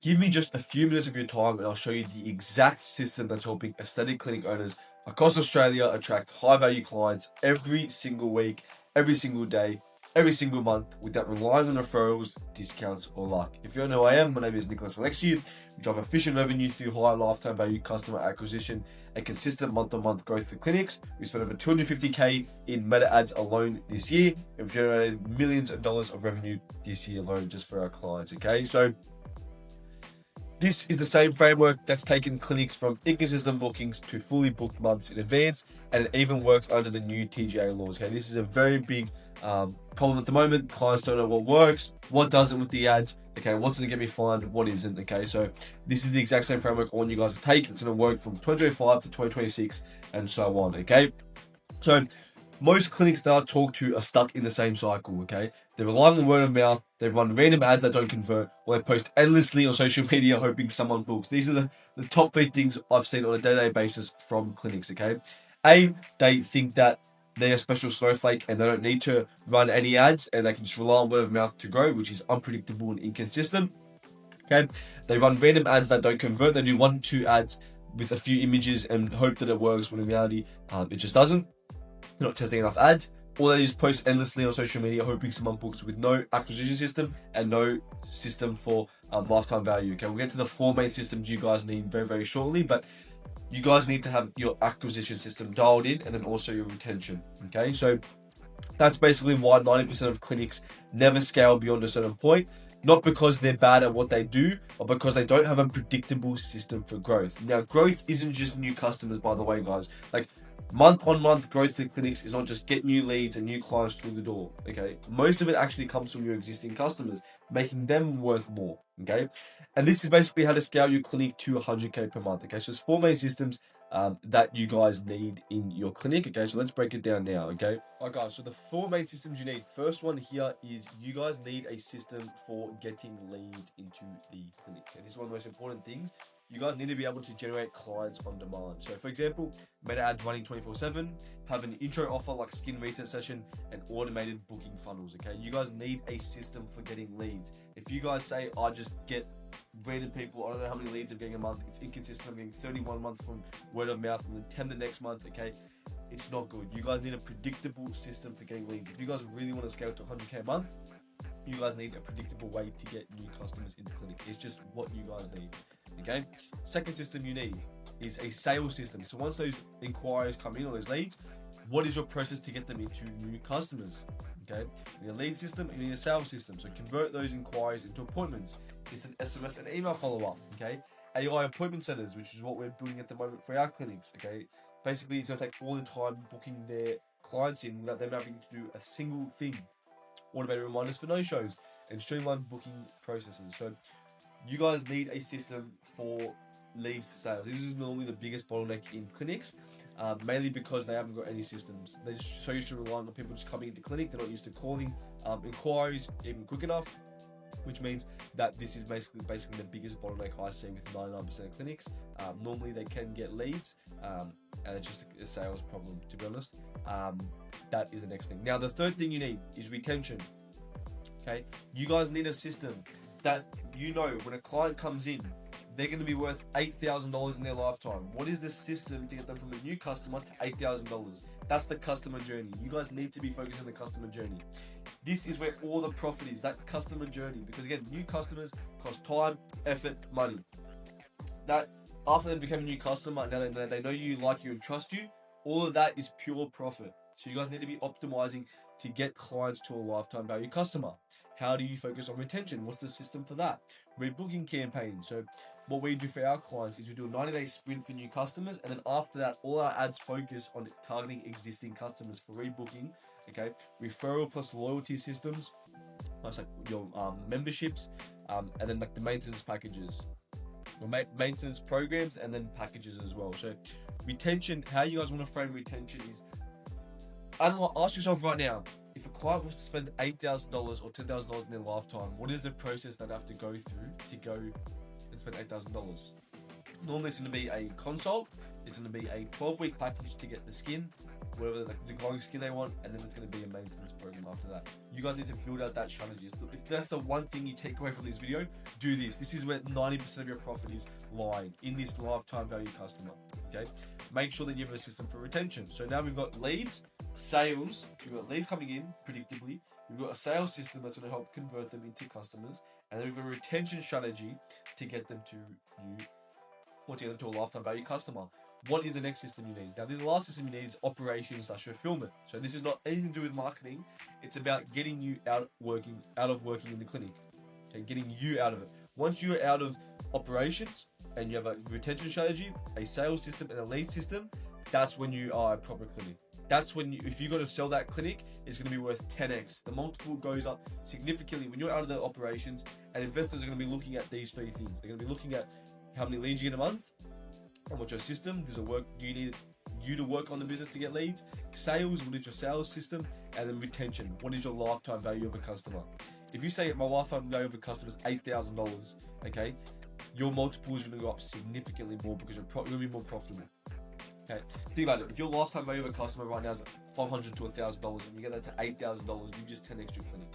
Give me just a few minutes of your time and I'll show you the exact system that's helping aesthetic clinic owners across Australia attract high value clients every single week, every single day, every single month without relying on referrals, discounts, or luck. If you don't know who I am, my name is Nicholas Alexiou. We drive efficient revenue through high lifetime value customer acquisition and consistent month-on-month growth for clinics. We spent over $250K in meta ads alone this year. We've generated millions of dollars of revenue this year alone just for our clients. Okay, so this is the same framework that's taken clinics from inconsistent bookings to fully booked months in advance, and it even works under the new TGA laws. Okay, this is a very big problem at the moment. Clients don't know what works, what doesn't with the ads. Okay, what's going to get me fined, what isn't. Okay, so this is the exact same framework I want you guys to take. It's going to work from 2025 to 2026 and so on. Okay, so most clinics that I talk to are stuck in the same cycle, okay? They're relying on word of mouth, they run random ads that don't convert, or they post endlessly on social media hoping someone books. These are the top 3 things I've seen on a day-to-day basis from clinics, okay? A, they think that they're a special snowflake and they don't need to run any ads and they can just rely on word of mouth to grow, which is unpredictable and inconsistent, okay? They run random ads that don't convert. They do 1-2 ads with a few images and hope that it works when in reality, it just doesn't. They're not testing enough ads, or they just post endlessly on social media hoping someone books with no acquisition system and no system for lifetime value. Okay, we'll get to the 4 main systems you guys need very, very shortly, but you guys need to have your acquisition system dialed in and then also your retention. Okay, so that's basically why 90% of clinics never scale beyond a certain point. Not because they're bad at what they do, but because they don't have a predictable system for growth. Now, growth isn't just new customers, by the way, guys. Like, month-on-month growth for clinics is not just get new leads and new clients through the door, okay? Most of it actually comes from your existing customers, making them worth more, okay? And this is basically how to scale your clinic to 100K per month, okay? So there's 4 main systems that you guys need in your clinic, okay? So let's break it down now, okay? All right, guys, so the 4 main systems you need. First one here is you guys need a system for getting leads into the clinic. Okay? This is one of the most important things. You guys need to be able to generate clients on demand. So for example, meta ads running 24/7, have an intro offer like skin reset session and automated booking funnels, okay? You guys need a system for getting leads. If you guys say, I just get random people, I don't know how many leads I'm getting a month, it's inconsistent, I'm getting 31 month from word of mouth and then 10 the next month, okay? It's not good. You guys need a predictable system for getting leads. If you guys really want to scale to 100K a month, you guys need a predictable way to get new customers in the clinic. It's just what you guys need. Okay. Second system you need is a sales system. So once those inquiries come in or those leads, what is your process to get them into new customers? Okay. You need a lead system, you need a sales system. So convert those inquiries into appointments. It's an SMS and email follow-up. Okay. AI appointment centers, which is what we're building at the moment for our clinics. Okay. Basically, it's going to take all the time booking their clients in without them having to do a single thing. Automated reminders for no-shows and streamlined booking processes. So you guys need a system for leads to sales. This is normally the biggest bottleneck in clinics, mainly because they haven't got any systems. They're just so used to relying on people just coming into clinic. They're not used to calling inquiries even quick enough, which means that this is basically the biggest bottleneck I see with 99% of clinics. Normally they can get leads, and it's just a sales problem, to be honest. That is the next thing. Now, the third thing you need is retention. Okay, you guys need a system that you know when a client comes in, they're going to be worth $8,000 in their lifetime. What is the system to get them from a new customer to $8,000? That's the customer journey. You guys need to be focused on the customer journey. This is where all the profit is, that customer journey. Because again, new customers cost time, effort, money. That after they become a new customer, now they know you, like you, and trust you, all of that is pure profit. So you guys need to be optimizing to get clients to a lifetime value customer. How do you focus on retention? What's the system for that? Rebooking campaigns. So what we do for our clients is we do a 90-day sprint for new customers, and then after that, all our ads focus on targeting existing customers for rebooking. Okay, referral plus loyalty systems, like your memberships, and then like the maintenance packages, or maintenance programs, and then packages as well. So retention, how you guys want to frame retention is, ask yourself right now, if a client wants to spend $8,000 or $10,000 in their lifetime, what is the process they'd have to go through to go and spend $8,000? Normally it's going to be a consult, it's going to be a 12-week package to get the skin, whatever the glowing skin they want, and then it's going to be a maintenance program after that. You guys need to build out that strategy. If that's the one thing you take away from this video, do this. This is where 90% of your profit is lying, in this lifetime value customer. Okay, make sure that you have a system for retention. So now we've got leads, sales, we've got leads coming in predictably, we've got a sales system that's going to help convert them into customers, and then we've got a retention strategy to get them to you, or to get them to a lifetime value customer. What is the next system you need? Now, the last system you need is operations/fulfillment. So this is not anything to do with marketing. It's about getting you out of working in the clinic. Okay, getting you out of it. Once you're out of operations and you have a retention strategy, a sales system, and a lead system, that's when you are a proper clinic. That's when if you got to sell that clinic, it's going to be worth 10x. The multiple goes up significantly when you're out of the operations, and investors are going to be looking at these three things. They're going to be looking at how many leads you get a month, and what's your system. There's a work you need you to work on the business to get leads. Sales, what is your sales system? And then retention, what is your lifetime value of a customer? If you say my lifetime value of a customer is $8,000, okay, your multiple is going to go up significantly more because you're going to be more profitable. Okay, think about it. If your lifetime value of a customer right now is $500 to $1,000, and you get that to $8,000, you just 10x your clinic.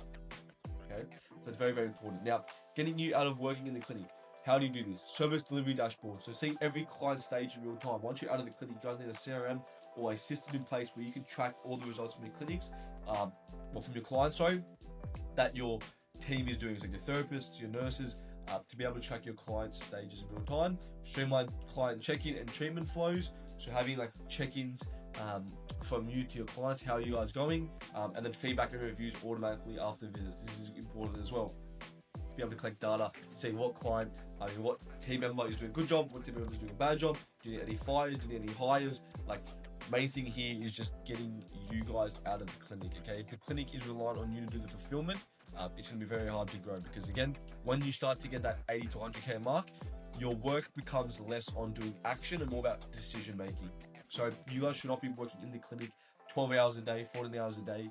Okay, so it's very, very important. Now, getting you out of working in the clinic. How do you do this? Service delivery dashboard. So seeing every client stage in real time. Once you're out of the clinic, you guys need a CRM or a system in place where you can track all the results from your clinics, or from your clients, sorry, that your team is doing. So your therapists, your nurses, to be able to track your clients' stages in real time. Streamline client check-in and treatment flows. So having like check-ins from you to your clients, how are you guys going? And then feedback and reviews automatically after visits. This is important as well. Be able to collect data, see what what team member is doing a good job, what team member is doing a bad job. Do you need any fires? Do you need any hires? Like, main thing here is just getting you guys out of the clinic. Okay, if the clinic is reliant on you to do the fulfillment, it's going to be very hard to grow, because again, when you start to get that 80 to 100k mark, your work becomes less on doing action and more about decision making. So you guys should not be working in the clinic 12 hours a day, 14 hours a day,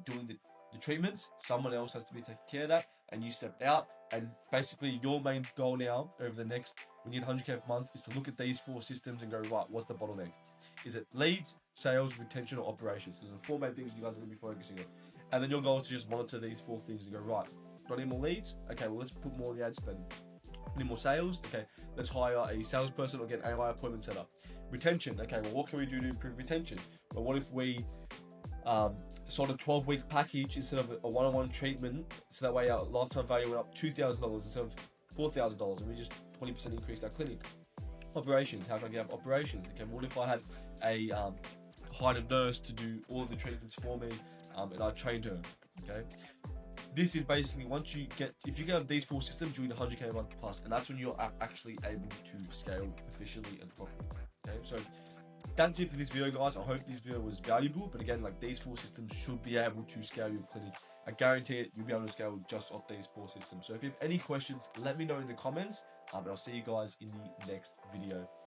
doing the treatments. Someone else has to be taking care of that, and you step out. And basically your main goal now over the next, when you get 100k per month, is to look at these 4 systems and go, right, what's the bottleneck? Is it leads, sales, retention, or operations? So there's the 4 main things you guys are going to be focusing on. And then your goal is to just monitor these 4 things and go, right, got any more leads? Okay, well, let's put more in the ad spend. Any more sales? Okay, let's hire a salesperson or get an AI appointment set up. Retention. Okay, well, what can we do to improve retention? Well, what if we sort of 12-week package instead of a one-on-one treatment, so that way our lifetime value went up $2,000 instead of $4,000, and we just 20% increased our clinic. Operations. How can I get up operations? Okay, what if I had a hired a nurse to do all of the treatments for me, and I trained her? Okay, this is basically if you get these 4 systems, you need 100k a month plus, and that's when you're actually able to scale efficiently and properly. Okay, so that's it for this video, guys. I hope this video was valuable. But again, like, these 4 systems should be able to scale your clinic. I guarantee it, you'll be able to scale just off these 4 systems. So if you have any questions, let me know in the comments. And I'll see you guys in the next video.